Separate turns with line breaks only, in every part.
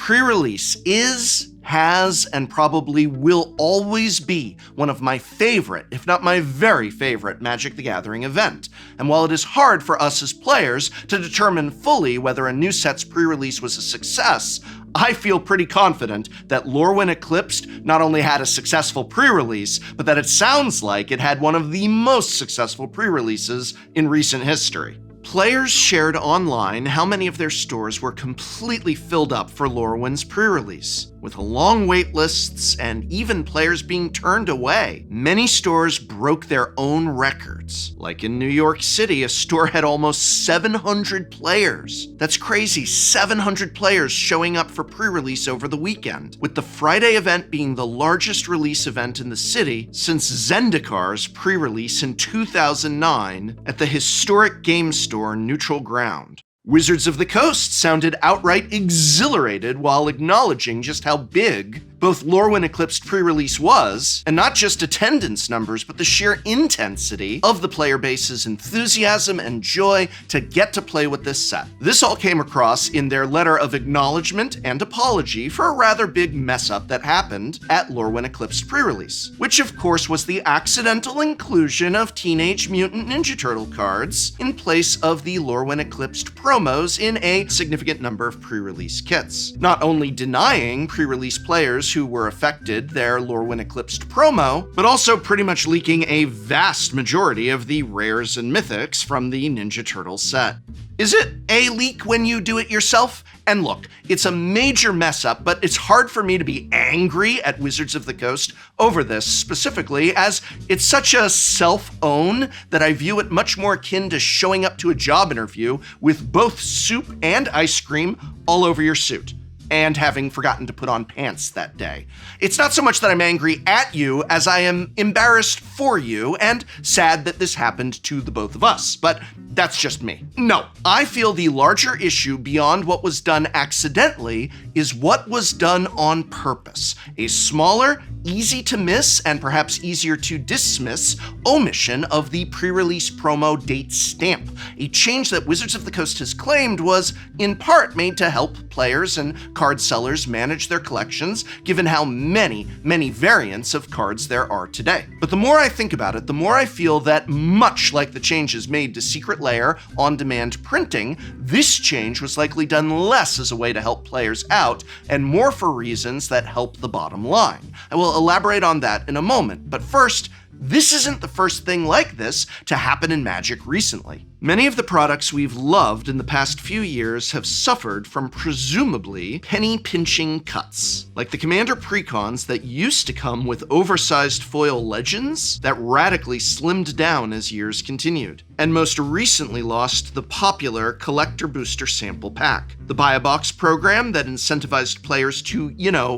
Prerelease is, has, and probably will always be one of my favorite, if not my very favorite, Magic the Gathering event. And while it is hard for us as players to determine fully whether a new set's pre-release was a success, I feel pretty confident that Lorwyn Eclipsed not only had a successful pre-release, but that it sounds like it had one of the most successful pre-releases in recent history. Players shared online how many of their stores were completely filled up for Lorwyn's pre-release, with long wait lists and even players being turned away. Many stores broke their own records. Like in New York City, a store had almost 700 players. That's crazy, 700 players showing up for pre-release over the weekend, with the Friday event being the largest release event in the city since Zendikaar's pre-release in 2009 at the historic game store Neutral Ground. Wizards of the Coast sounded outright exhilarated while acknowledging just how big both Lorwyn Eclipsed pre-release was, and not just attendance numbers, but the sheer intensity of the player base's enthusiasm and joy to get to play with this set. This all came across in their letter of acknowledgement and apology for a rather big mess-up that happened at Lorwyn Eclipsed pre-release, which of course was the accidental inclusion of Teenage Mutant Ninja Turtle cards in place of the Lorwyn Eclipsed promos in a significant number of pre-release kits, not only denying pre-release players who were affected their Lorwyn Eclipsed promo, but also pretty much leaking a vast majority of the rares and mythics from the Ninja Turtle set. Is it a leak when you do it yourself? And look, it's a major mess up, but it's hard for me to be angry at Wizards of the Coast over this specifically, as it's such a self-own that I view it much more akin to showing up to a job interview with both soup and ice cream all over your suit, and having forgotten to put on pants that day. It's not so much that I'm angry at you as I am embarrassed for you and sad that this happened to the both of us, but that's just me. No, I feel the larger issue beyond what was done accidentally is what was done on purpose. A smaller, easy to miss, and perhaps easier to dismiss omission of the pre-release promo date stamp, a change that Wizards of the Coast has claimed was in part made to help players and card sellers manage their collections, given how many variants of cards there are today. But the more I think about it, the more I feel that much like the changes made to Secret Lair on-demand printing, this change was likely done less as a way to help players out and more for reasons that help the bottom line. I will elaborate on that in a moment, but first, this isn't the first thing like this to happen in Magic recently. Many of the products we've loved in the past few years have suffered from presumably penny-pinching cuts, like the Commander Precons that used to come with oversized foil legends that radically slimmed down as years continued, and most recently lost the popular Collector Booster Sample Pack. The Buy a Box program that incentivized players to,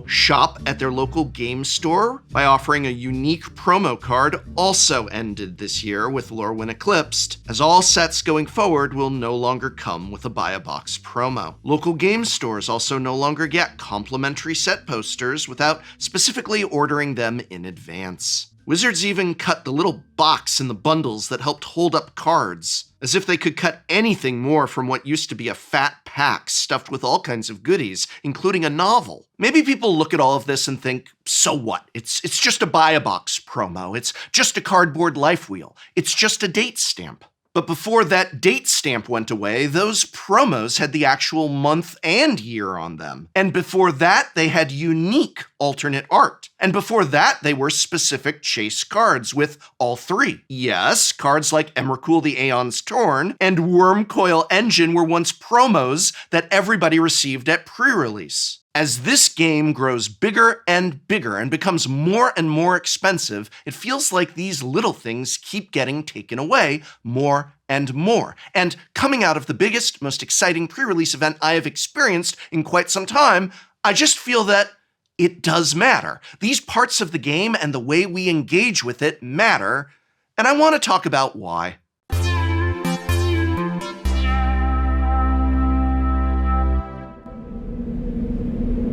shop at their local game store by offering a unique promo card also ended this year with Lorwyn Eclipsed, as all sets going forward will no longer come with a Buy a Box promo. Local game stores also no longer get complimentary set posters without specifically ordering them in advance. Wizards even cut the little box in the bundles that helped hold up cards, as if they could cut anything more from what used to be a fat pack stuffed with all kinds of goodies, including a novel. Maybe people look at all of this and think, so what? It's just a Buy a Box promo. It's just a cardboard life wheel. It's just a date stamp. But before that date stamp went away, those promos had the actual month and year on them. And before that, they had unique alternate art. And before that, they were specific chase cards with all three. Yes, cards like Emrakul the Aeon's Torn and Wormcoil Engine were once promos that everybody received at pre-release. As this game grows bigger and bigger and becomes more and more expensive, it feels like these little things keep getting taken away more and more. And coming out of the biggest, most exciting pre-release event I have experienced in quite some time, I just feel that it does matter. These parts of the game and the way we engage with it matter, and I want to talk about why.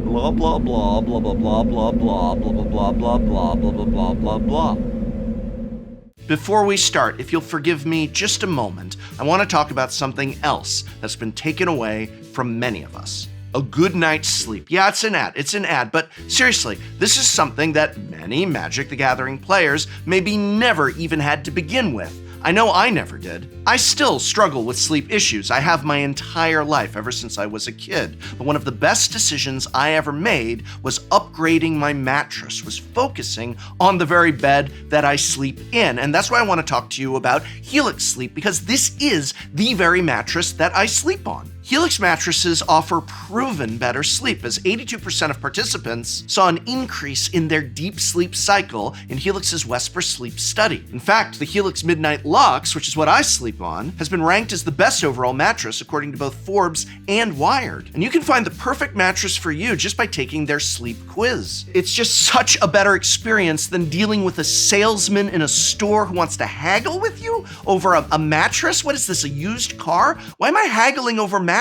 Blah blah blah blah blah blah blah blah blah blah blah blah blah blah blah blah blah. Before we start, if you'll forgive me just a moment, I want to talk about something else that's been taken away from many of us. A good night's sleep. Yeah, it's an ad, but seriously, this is something that many Magic the Gathering players maybe never even had to begin with. I know I never did. I still struggle with sleep issues. I have my entire life, ever since I was a kid. But one of the best decisions I ever made was upgrading my mattress, was focusing on the very bed that I sleep in. And that's why I want to talk to you about Helix Sleep, because this is the very mattress that I sleep on. Helix mattresses offer proven better sleep, as 82% of participants saw an increase in their deep sleep cycle in Helix's Wesper Sleep study. In fact, the Helix Midnight Lux, which is what I sleep on, has been ranked as the best overall mattress according to both Forbes and Wired. And you can find the perfect mattress for you just by taking their sleep quiz. It's just such a better experience than dealing with a salesman in a store who wants to haggle with you over a mattress. What is this, a used car? Why am I haggling over mattresses?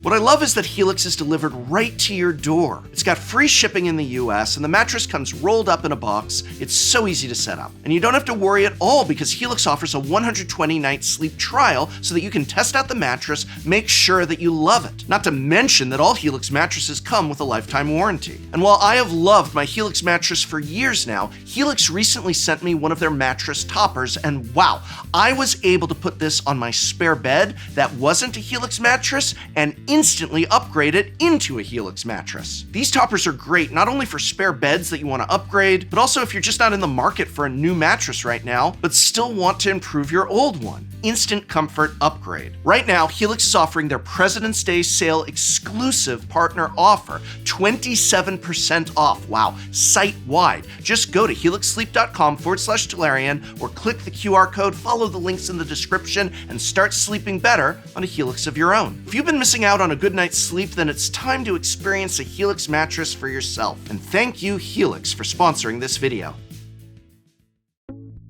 What I love is that Helix is delivered right to your door. It's got free shipping in the US, and the mattress comes rolled up in a box. It's so easy to set up. And you don't have to worry at all, because Helix offers a 120-night sleep trial so that you can test out the mattress, make sure that you love it. Not to mention that all Helix mattresses come with a lifetime warranty. And while I have loved my Helix mattress for years now, Helix recently sent me one of their mattress toppers, and wow, I was able to put this on my spare bed that wasn't a Helix mattress and instantly upgrade it into a Helix mattress. These toppers are great not only for spare beds that you want to upgrade, but also if you're just not in the market for a new mattress right now, but still want to improve your old one. Instant comfort upgrade. Right now, Helix is offering their President's Day sale exclusive partner offer, 27% off. Wow, site-wide. Just go to helixsleep.com/Tolarian or click the QR code, follow the links in the description, and start sleeping better on a Helix of your own. If you've been missing out on a good night's sleep, then it's time to experience a Helix mattress for yourself. And thank you, Helix, for sponsoring this video.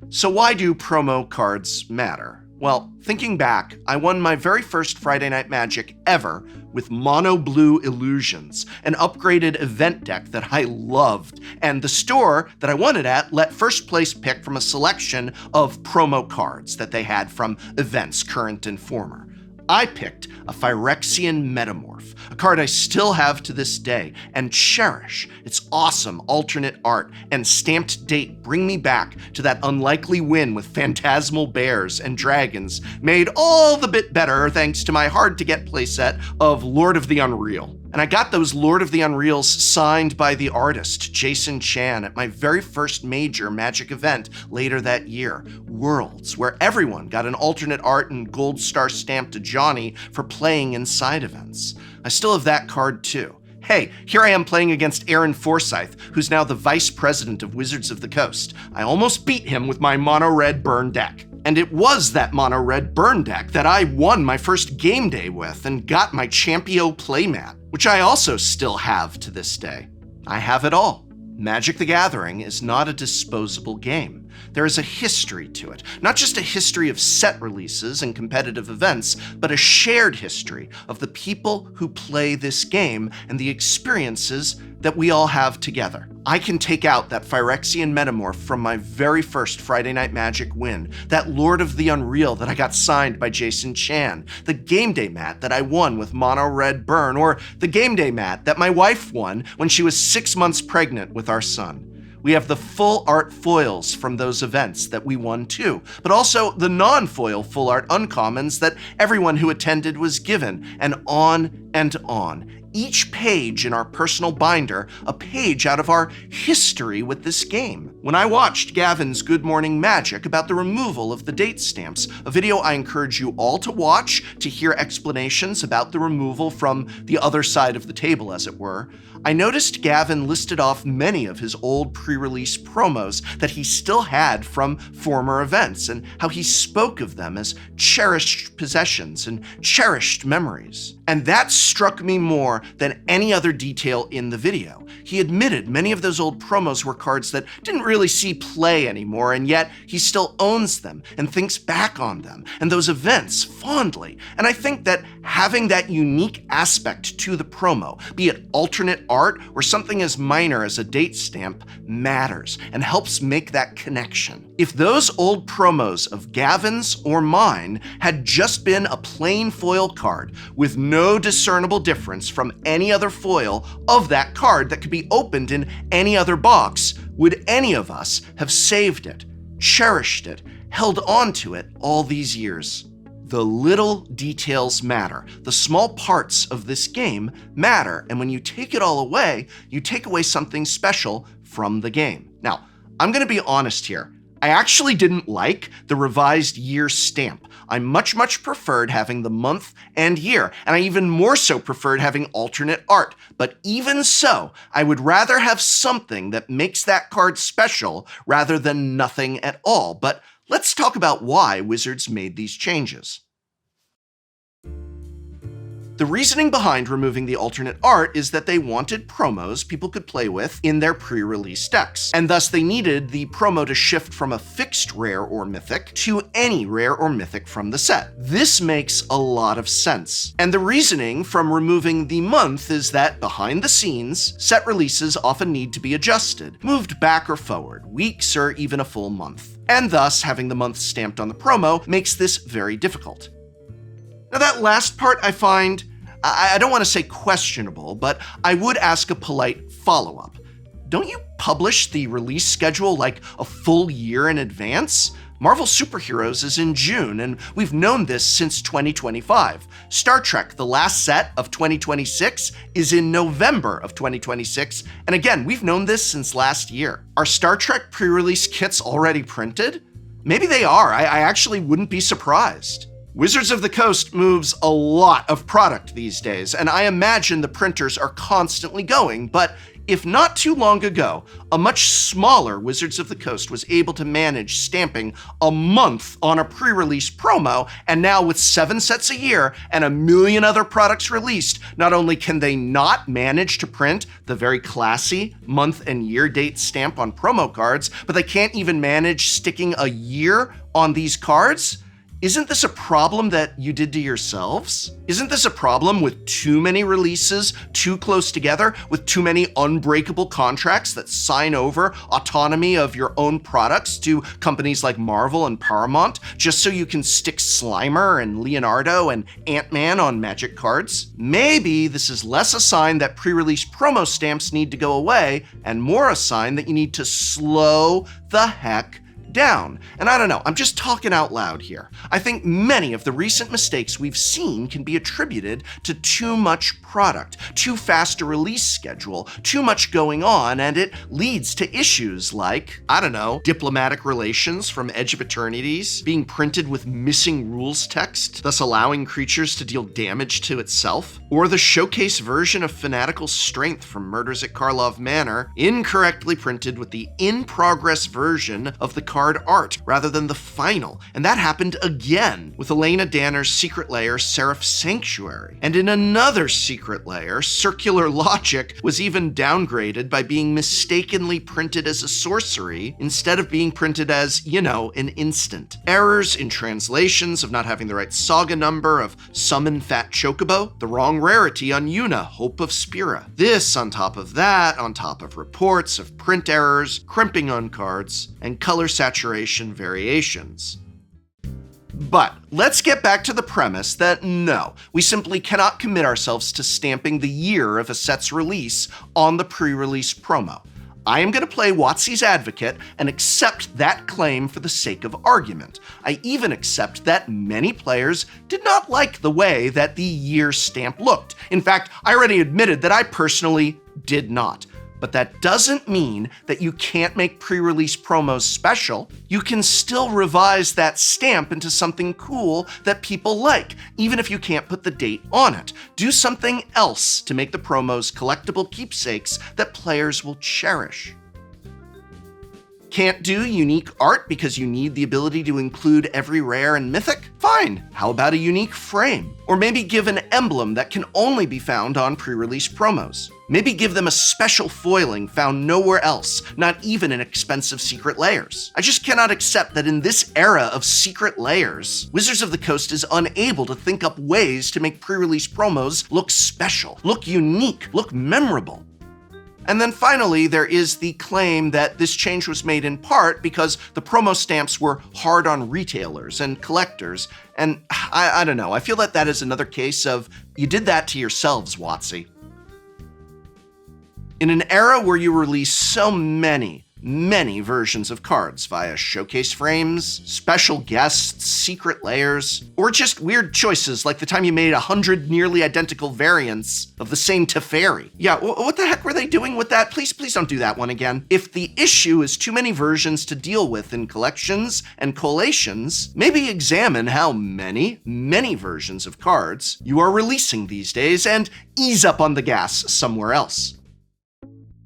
So why do promo cards matter? Well, thinking back, I won my very first Friday Night Magic ever with Mono Blue Illusions, an upgraded event deck that I loved. And the store that I won it at let first place pick from a selection of promo cards that they had from events, current and former. I picked a Phyrexian Metamorph, a card I still have to this day and cherish. Its awesome alternate art and stamped date bring me back to that unlikely win with phantasmal bears and dragons, made all the bit better thanks to my hard-to-get playset of Lord of the Unreal. And I got those Lord of the Unreals signed by the artist, Jason Chan, at my very first major Magic event later that year, Worlds, where everyone got an alternate art and gold star stamp to Johnny for playing inside events. I still have that card too. Hey, here I am playing against Aaron Forsyth, who's now the vice president of Wizards of the Coast. I almost beat him with my mono-red burn deck. And it was that mono-red burn deck that I won my first game day with and got my Champio playmat, which I also still have to this day. I have it all. Magic the Gathering is not a disposable game. There is a history to it, not just a history of set releases and competitive events, but a shared history of the people who play this game and the experiences that we all have together. I can take out that Phyrexian Metamorph from my very first Friday Night Magic win, that Lord of the Unreal that I got signed by Jason Chan, the game day mat that I won with Mono Red Burn, or the game day mat that my wife won when she was 6 months pregnant with our son. We have the full art foils from those events that we won too, but also the non-foil full art uncommons that everyone who attended was given, and on and on. Each page in our personal binder, a page out of our history with this game. When I watched Gavin's Good Morning Magic about the removal of the date stamps, a video I encourage you all to watch to hear explanations about the removal from the other side of the table, as it were, I noticed Gavin listed off many of his old pre-release promos that he still had from former events, and how he spoke of them as cherished possessions and cherished memories. And that struck me more than any other detail in the video. He admitted many of those old promos were cards that didn't really see play anymore, and yet he still owns them and thinks back on them and those events fondly. And I think that having that unique aspect to the promo, be it alternate art or something as minor as a date stamp, matters and helps make that connection. If those old promos of Gavin's or mine had just been a plain foil card with no discernible difference from from any other foil of that card that could be opened in any other box, would any of us have saved it, cherished it, held on to it all these years? The little details matter. The small parts of this game matter, and when you take it all away, you take away something special from the game. Now, I'm going to be honest here. I actually didn't like the revised year stamp. I much preferred having the month and year, and I even more so preferred having alternate art. But even so, I would rather have something that makes that card special rather than nothing at all. But let's talk about why Wizards made these changes. The reasoning behind removing the alternate art is that they wanted promos people could play with in their pre-release decks, and thus they needed the promo to shift from a fixed rare or mythic to any rare or mythic from the set. This makes a lot of sense. And the reasoning from removing the month is that behind the scenes, set releases often need to be adjusted, moved back or forward, weeks or even a full month. And thus, having the month stamped on the promo makes this very difficult. Now that last part I find, I don't want to say questionable, but I would ask a polite follow-up. Don't you publish the release schedule like a full year in advance? Marvel Superheroes is in June, and we've known this since 2025. Star Trek, the last set of 2026, is in November of 2026, and again, we've known this since last year. Are Star Trek pre-release kits already printed? Maybe they are. I actually wouldn't be surprised. Wizards of the Coast moves a lot of product these days, and I imagine the printers are constantly going, but if not too long ago, a much smaller Wizards of the Coast was able to manage stamping a month on a pre-release promo, and now with 7 sets a year and a million other products released, not only can they not manage to print the very classy month and year date stamp on promo cards, but they can't even manage sticking a year on these cards? Isn't this a problem that you did to yourselves? Isn't this a problem with too many releases too close together, with too many unbreakable contracts that sign over autonomy of your own products to companies like Marvel and Paramount, just so you can stick Slimer and Leonardo and Ant-Man on Magic cards? Maybe this is less a sign that pre-release promo stamps need to go away, and more a sign that you need to slow the heck down. And I don't know, I'm just talking out loud here. I think many of the recent mistakes we've seen can be attributed to too much product, too fast a release schedule, too much going on, and it leads to issues like, I don't know, diplomatic relations from Edge of Eternities being printed with missing rules text, thus allowing creatures to deal damage to itself, or the showcase version of Fanatical Strength from Murders at Karlov Manor incorrectly printed with the in-progress version of the card art rather than the final, and that happened again with Elena Danner's Secret Lair Seraph Sanctuary. And in another Secret Lair, Circular Logic was even downgraded by being mistakenly printed as a sorcery instead of being printed as, you know, an instant. Errors in translations of not having the right saga number of Summon Fat Chocobo, the wrong rarity on Yuna, Hope of Spira. This on top of that, on top of reports of print errors, crimping on cards, and color saturation variations. But let's get back to the premise that no, we simply cannot commit ourselves to stamping the year of a set's release on the pre-release promo. I am going to play WotC's advocate and accept that claim for the sake of argument. I even accept that many players did not like the way that the year stamp looked. In fact, I already admitted that I personally did not. But that doesn't mean that you can't make pre-release promos special. You can still revise that stamp into something cool that people like, even if you can't put the date on it. Do something else to make the promos collectible keepsakes that players will cherish. Can't do unique art because you need the ability to include every rare and mythic? Fine, how about a unique frame? Or maybe give an emblem that can only be found on pre-release promos. Maybe give them a special foiling found nowhere else, not even in expensive secret layers. I just cannot accept that in this era of secret layers, Wizards of the Coast is unable to think up ways to make pre-release promos look special, look unique, look memorable. And then finally, there is the claim that this change was made in part because the promo stamps were hard on retailers and collectors. And I don't know, I feel that that is another case of, you did that to yourselves, WotC. In an era where you release so many versions of cards via showcase frames, special guests, secret layers, or just weird choices like the time you made 100 nearly identical variants of the same Teferi. Yeah, what the heck were they doing with that? Please don't do that one again. If the issue is too many versions to deal with in collections and collations, maybe examine how many versions of cards you are releasing these days and ease up on the gas somewhere else.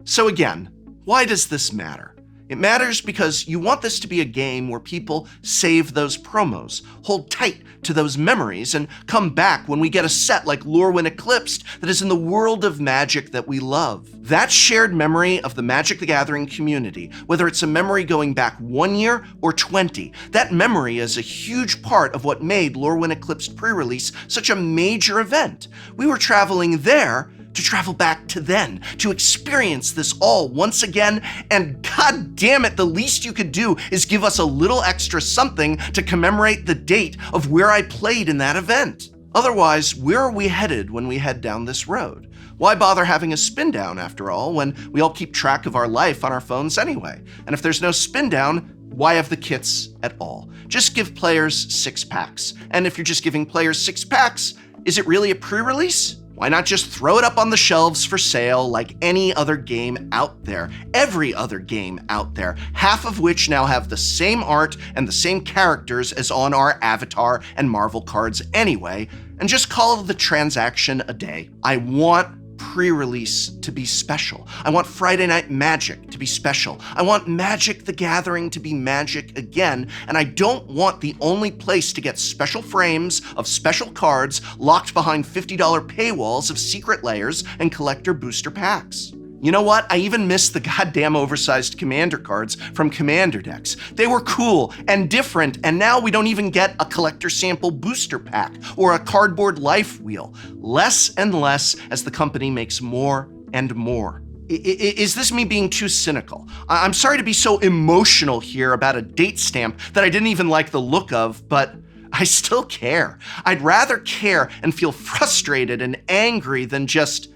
So again, why does this matter? It matters because you want this to be a game where people save those promos, hold tight to those memories, and come back when we get a set like Lorwyn Eclipsed that is in the world of Magic that we love. That shared memory of the Magic the Gathering community, whether it's a memory going back 1 year or 20, that memory is a huge part of what made Lorwyn Eclipsed pre-release such a major event. We were traveling there to travel back to then, to experience this all once again, and god damn it, the least you could do is give us a little extra something to commemorate the date of where I played in that event. Otherwise, where are we headed when we head down this road? Why bother having a spin down after all, when we all keep track of our life on our phones anyway? And if there's no spin down, why have the kits at all? Just give players 6 packs. And if you're just giving players 6 packs, is it really a pre-release? Why not just throw it up on the shelves for sale like any other game out there? Every other game out there, half of which now have the same art and the same characters as on our Avatar and Marvel cards anyway, and just call the transaction a day. I want pre-release to be special. I want Friday Night Magic to be special. I want Magic the Gathering to be magic again, and I don't want the only place to get special frames of special cards locked behind $50 paywalls of secret layers and collector booster packs. You know what? I even miss the goddamn oversized Commander cards from Commander decks. They were cool and different, and now we don't even get a collector sample booster pack or a cardboard life wheel. Less and less as the company makes more and more. Is this me being too cynical? I'm sorry to be so emotional here about a date stamp that I didn't even like the look of, but I still care. I'd rather care and feel frustrated and angry than just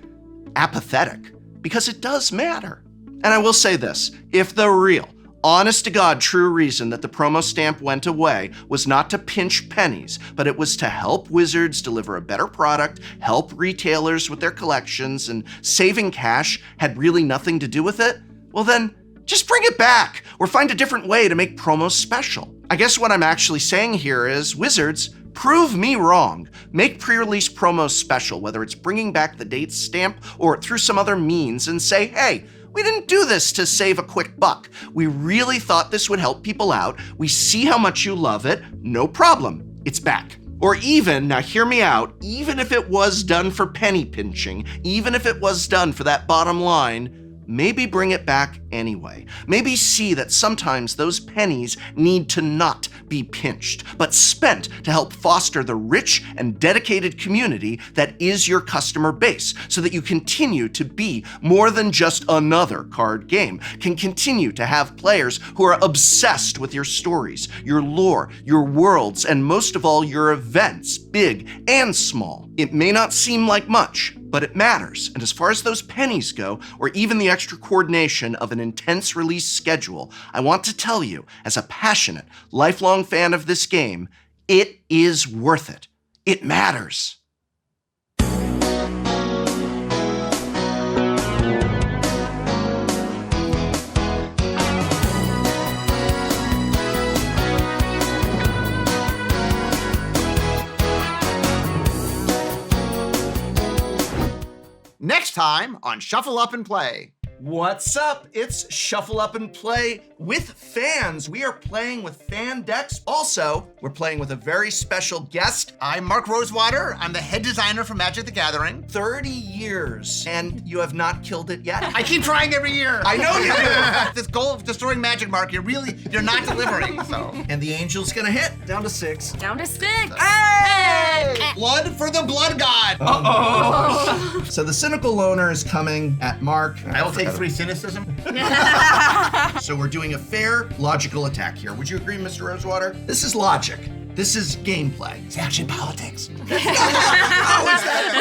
apathetic. Because it does matter. And I will say this, if the real, honest to God true reason that the promo stamp went away was not to pinch pennies, but it was to help Wizards deliver a better product, help retailers with their collections, and saving cash had really nothing to do with it, well then, just bring it back, or find a different way to make promos special. I guess what I'm actually saying here is, Wizards, prove me wrong. Make pre-release promos special, whether it's bringing back the date stamp or through some other means, and say, hey, we didn't do this to save a quick buck. We really thought this would help people out. We see how much you love it. No problem. It's back. Or even, now hear me out, even if it was done for penny pinching, even if it was done for that bottom line, maybe bring it back anyway. Maybe see that sometimes those pennies need to not be pinched, but spent to help foster the rich and dedicated community that is your customer base, so that you continue to be more than just another card game, can continue to have players who are obsessed with your stories, your lore, your worlds, and most of all, your events, big and small. It may not seem like much, but it matters. And as far as those pennies go, or even the extra coordination of an intense release schedule, I want to tell you, as a passionate, lifelong fan of this game, it is worth it. It matters.
Next time on Shuffle Up and Play.
What's up? It's Shuffle Up and Play with fans. We are playing with fan decks. Also, we're playing with a very special guest.
I'm Mark Rosewater. I'm the head designer for Magic the Gathering.
30 years, and you have not killed it yet.
I keep trying every year.
I know you do.
This goal of destroying Magic, Mark, you're not delivering, so.
And the angel's gonna hit. Down to 6.
Down to 6.
Hey! Blood for the blood god.
Uh-oh. So the cynical loner is coming at Mark.
I will take 3 cynicism.
So we're doing a fair, logical attack here. Would you agree, Mr. Rosewater? This is logic. This is gameplay.
It's actually politics.
How is that